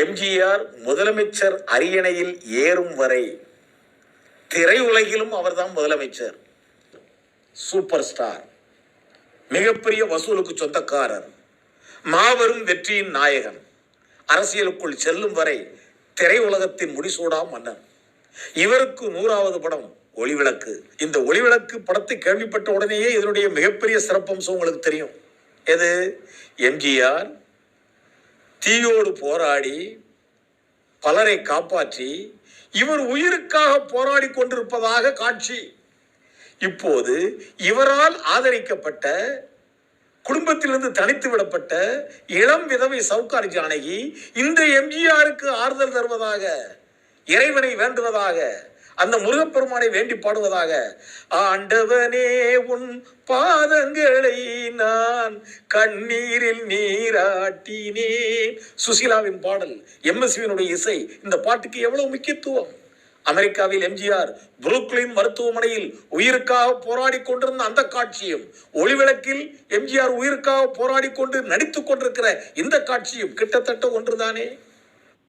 எம்ஜிஆர் முதலமைச்சர் அரியணையில் ஏறும் வரை திரையுலகிலும் அவர்தான் முதலமைச்சர். சூப்பர் ஸ்டார், மிகப்பெரிய வசூலுக்கு சொந்தக்காரர், மாபெரும் வெற்றியின் நாயகன். அரசியலுக்குள் செல்லும் வரை திரையுலகத்தின் முடிசூடா மன்னன். இவருக்கு 100வது படம் ஒளிவிளக்கு. இந்த ஒளிவிளக்கு படத்தை கேள்விப்பட்ட உடனேயே இதனுடைய மிகப்பெரிய சிறப்பம்சம் உங்களுக்கு தெரியும். எது? எம்ஜிஆர் தீயோடு போராடி பலரை காப்பாற்றி இவர் உயிருக்காக போராடி கொண்டிருப்பதாக காட்சி. இப்போது இவரால் ஆதரிக்கப்பட்ட, குடும்பத்திலிருந்து தனித்து விடப்பட்ட இளம் விதவை சவுகார் ஜானகி இந்த எம்ஜிஆருக்கு ஆறுதல் தருவதாக, இறைவனை வேண்டுவதாக, அந்த முருகப்பெருமானை வேண்டி பாடுவதாக, ஆண்டவனே உன் பாதங்களை நான் கண்ணீரில் நீராட்டினேன். சுசீலாவின் பாடல், எம்எஸ்வியினுடைய இசை. இந்த பாட்டுக்கு எவ்வளவு முக்கியத்துவம். அமெரிக்காவில் எம்ஜிஆர் புரூக்ளின் மருத்துவமனையில் உயிருக்காக போராடி கொண்டிருந்த அந்த காட்சியும், ஒளிவிளக்கில் எம்ஜிஆர் உயிருக்காக போராடி கொண்டு நடித்துக் கொண்டிருக்கிற இந்த காட்சியும் கிட்டத்தட்ட ஒன்றுதானே.